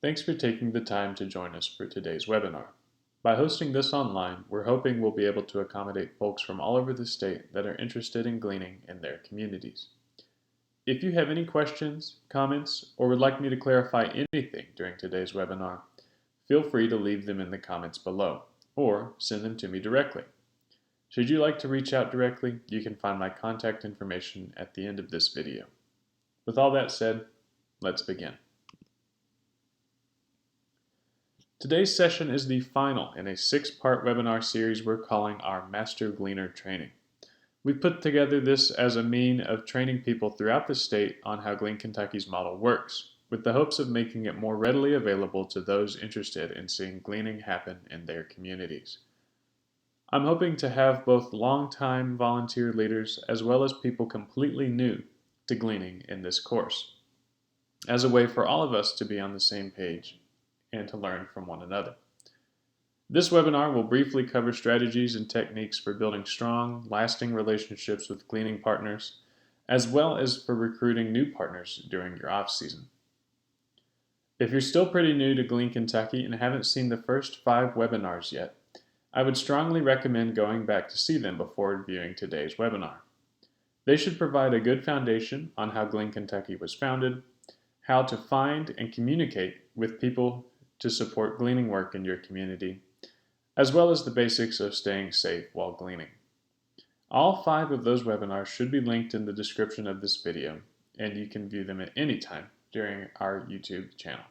Thanks for taking the time to join us for today's webinar. By hosting this online, we're hoping we'll be able to accommodate folks from all over the state that are interested in gleaning in their communities. If you have any questions, comments, or would like me to clarify anything during today's webinar, feel free to leave them in the comments below, or send them to me directly. Should you like to reach out directly, you can find my contact information at the end of this video. With all that said, let's begin. Today's session is the final in a 6-part webinar series we're calling our Master Gleaner Training. We've put together this as a mean of training people throughout the state on how Glean Kentucky's model works, with the hopes of making it more readily available to those interested in seeing gleaning happen in their communities. I'm hoping to have both long-time volunteer leaders as well as people completely new to gleaning in this course, as a way for all of us to be on the same page and to learn from one another. This webinar will briefly cover strategies and techniques for building strong, lasting relationships with gleaning partners, as well as for recruiting new partners during your off-season. If you're still pretty new to Glean Kentucky and haven't seen the first 5 webinars yet, I would strongly recommend going back to see them before viewing today's webinar. They should provide a good foundation on how Glean Kentucky was founded, how to find and communicate with people to support gleaning work in your community, as well as the basics of staying safe while gleaning. All 5 of those webinars should be linked in the description of this video, and you can view them at any time during our YouTube channel.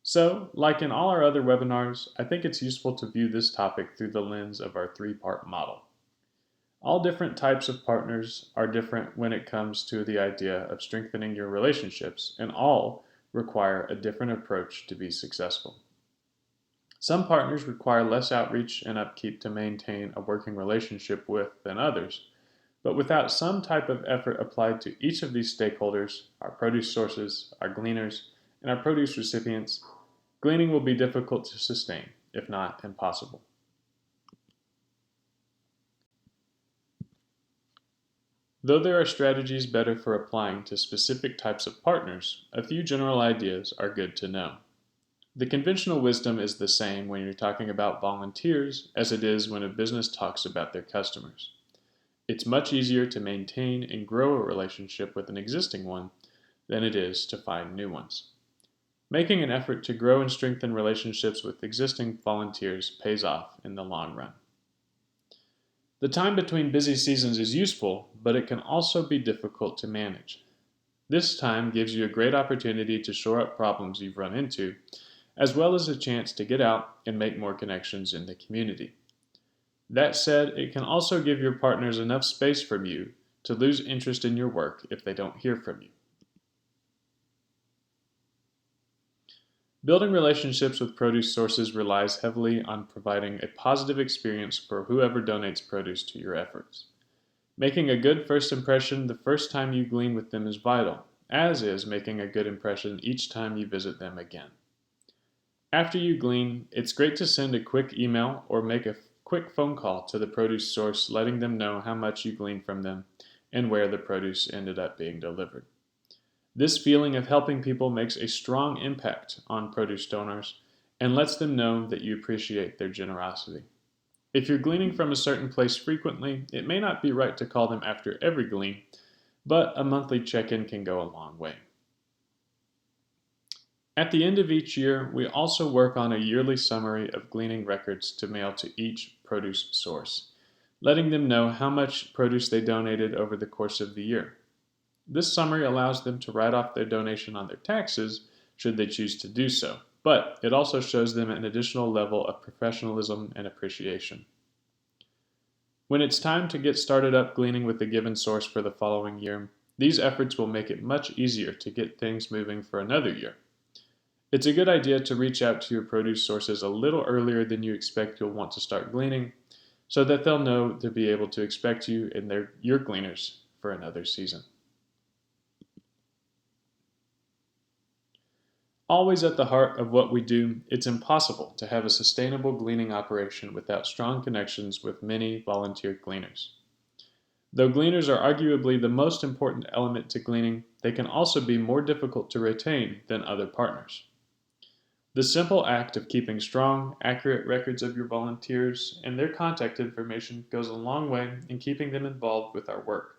So, like in all our other webinars, I think it's useful to view this topic through the lens of our 3-part model. All different types of partners are different when it comes to the idea of strengthening your relationships, and all require a different approach to be successful. Some partners require less outreach and upkeep to maintain a working relationship with than others, but without some type of effort applied to each of these stakeholders, our produce sources, our gleaners, and our produce recipients, gleaning will be difficult to sustain, if not impossible. Though there are strategies better for applying to specific types of partners, a few general ideas are good to know. The conventional wisdom is the same when you're talking about volunteers as it is when a business talks about their customers. It's much easier to maintain and grow a relationship with an existing one than it is to find new ones. Making an effort to grow and strengthen relationships with existing volunteers pays off in the long run. The time between busy seasons is useful, but it can also be difficult to manage. This time gives you a great opportunity to shore up problems you've run into, as well as a chance to get out and make more connections in the community. That said, it can also give your partners enough space from you to lose interest in your work if they don't hear from you. Building relationships with produce sources relies heavily on providing a positive experience for whoever donates produce to your efforts. Making a good first impression the first time you glean with them is vital, as is making a good impression each time you visit them again. After you glean, it's great to send a quick email or make a quick phone call to the produce source letting them know how much you gleaned from them and where the produce ended up being delivered. This feeling of helping people makes a strong impact on produce donors and lets them know that you appreciate their generosity. If you're gleaning from a certain place frequently, it may not be right to call them after every glean, but a monthly check-in can go a long way. At the end of each year, we also work on a yearly summary of gleaning records to mail to each produce source, letting them know how much produce they donated over the course of the year. This summary allows them to write off their donation on their taxes should they choose to do so, but it also shows them an additional level of professionalism and appreciation. When it's time to get started up gleaning with a given source for the following year, these efforts will make it much easier to get things moving for another year. It's a good idea to reach out to your produce sources a little earlier than you expect you'll want to start gleaning, so that they'll know to be able to expect you and your gleaners for another season. Always at the heart of what we do, it's impossible to have a sustainable gleaning operation without strong connections with many volunteer gleaners. Though gleaners are arguably the most important element to gleaning, they can also be more difficult to retain than other partners. The simple act of keeping strong, accurate records of your volunteers and their contact information goes a long way in keeping them involved with our work.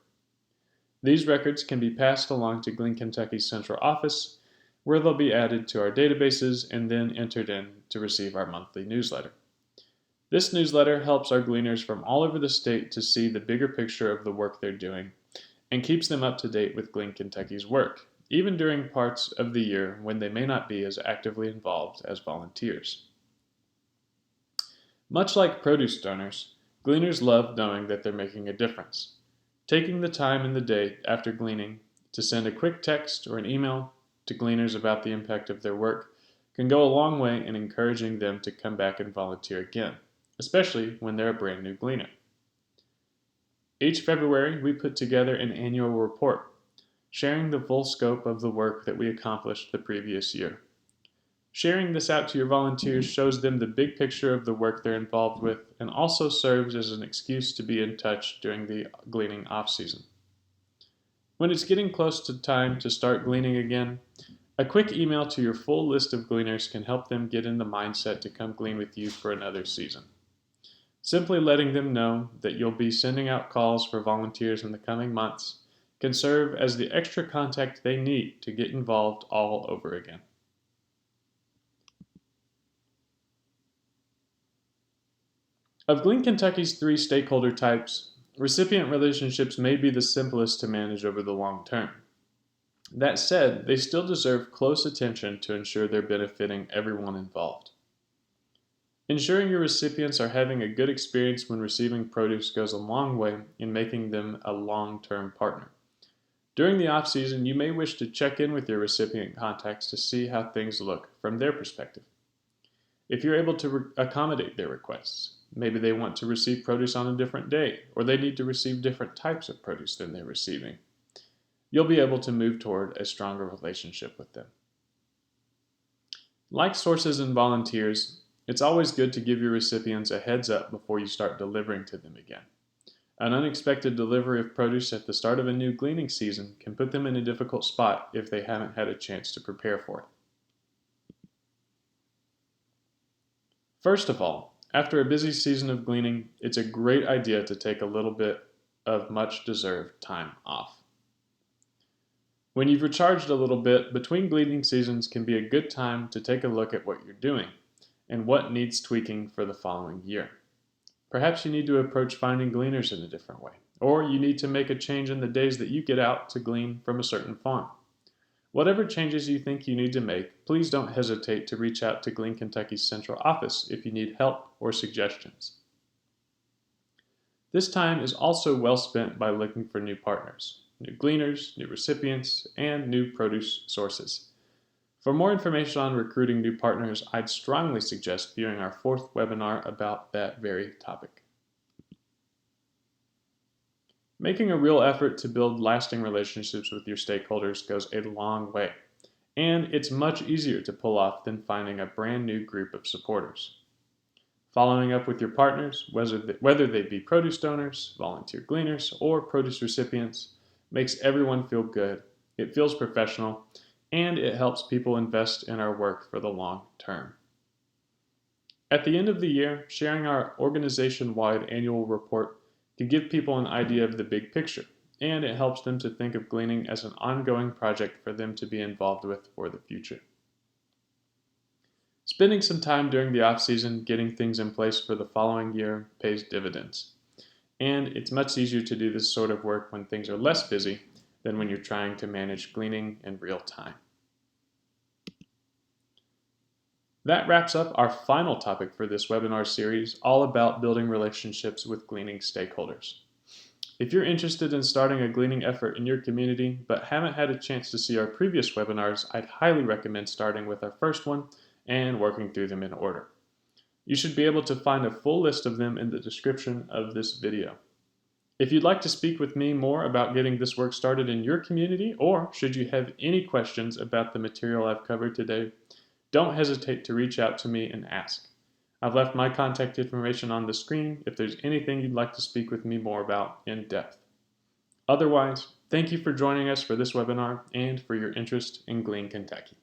These records can be passed along to Glean Kentucky's central office, where they'll be added to our databases and then entered in to receive our monthly newsletter. This newsletter helps our gleaners from all over the state to see the bigger picture of the work they're doing and keeps them up to date with Glean Kentucky's work, even during parts of the year when they may not be as actively involved as volunteers. Much like produce donors, gleaners love knowing that they're making a difference. Taking the time in the day after gleaning to send a quick text or an email to gleaners about the impact of their work can go a long way in encouraging them to come back and volunteer again, especially when they're a brand new gleaner. Each February, we put together an annual report, sharing the full scope of the work that we accomplished the previous year. Sharing this out to your volunteers shows them the big picture of the work they're involved with and also serves as an excuse to be in touch during the gleaning off-season. When it's getting close to time to start gleaning again, a quick email to your full list of gleaners can help them get in the mindset to come glean with you for another season. Simply letting them know that you'll be sending out calls for volunteers in the coming months can serve as the extra contact they need to get involved all over again. Of Glean Kentucky's 3 stakeholder types, recipient relationships may be the simplest to manage over the long term. That said, they still deserve close attention to ensure they're benefiting everyone involved. Ensuring your recipients are having a good experience when receiving produce goes a long way in making them a long-term partner. During the off-season, you may wish to check in with your recipient contacts to see how things look from their perspective. If you're able to accommodate their requests, maybe they want to receive produce on a different day, or they need to receive different types of produce than they're receiving, you'll be able to move toward a stronger relationship with them. Like sources and volunteers, it's always good to give your recipients a heads up before you start delivering to them again. An unexpected delivery of produce at the start of a new gleaning season can put them in a difficult spot if they haven't had a chance to prepare for it. First of all, after a busy season of gleaning, it's a great idea to take a little bit of much-deserved time off. When you've recharged a little bit, between gleaning seasons can be a good time to take a look at what you're doing and what needs tweaking for the following year. Perhaps you need to approach finding gleaners in a different way, or you need to make a change in the days that you get out to glean from a certain farm. Whatever changes you think you need to make, please don't hesitate to reach out to Glean Kentucky's central office if you need help or suggestions. This time is also well spent by looking for new partners, new gleaners, new recipients, and new produce sources. For more information on recruiting new partners, I'd strongly suggest viewing our 4th webinar about that very topic. Making a real effort to build lasting relationships with your stakeholders goes a long way, and it's much easier to pull off than finding a brand new group of supporters. Following up with your partners, whether they be produce donors, volunteer gleaners, or produce recipients, makes everyone feel good, it feels professional, and it helps people invest in our work for the long term. At the end of the year, sharing our organization-wide annual report can give people an idea of the big picture, and it helps them to think of gleaning as an ongoing project for them to be involved with for the future. Spending some time during the off-season getting things in place for the following year pays dividends, and it's much easier to do this sort of work when things are less busy than when you're trying to manage gleaning in real time. That wraps up our final topic for this webinar series, all about building relationships with gleaning stakeholders. If you're interested in starting a gleaning effort in your community but haven't had a chance to see our previous webinars, I'd highly recommend starting with our first one and working through them in order. You should be able to find a full list of them in the description of this video. If you'd like to speak with me more about getting this work started in your community, or should you have any questions about the material I've covered today, don't hesitate to reach out to me and ask. I've left my contact information on the screen if there's anything you'd like to speak with me more about in depth. Otherwise, thank you for joining us for this webinar and for your interest in Glean Kentucky.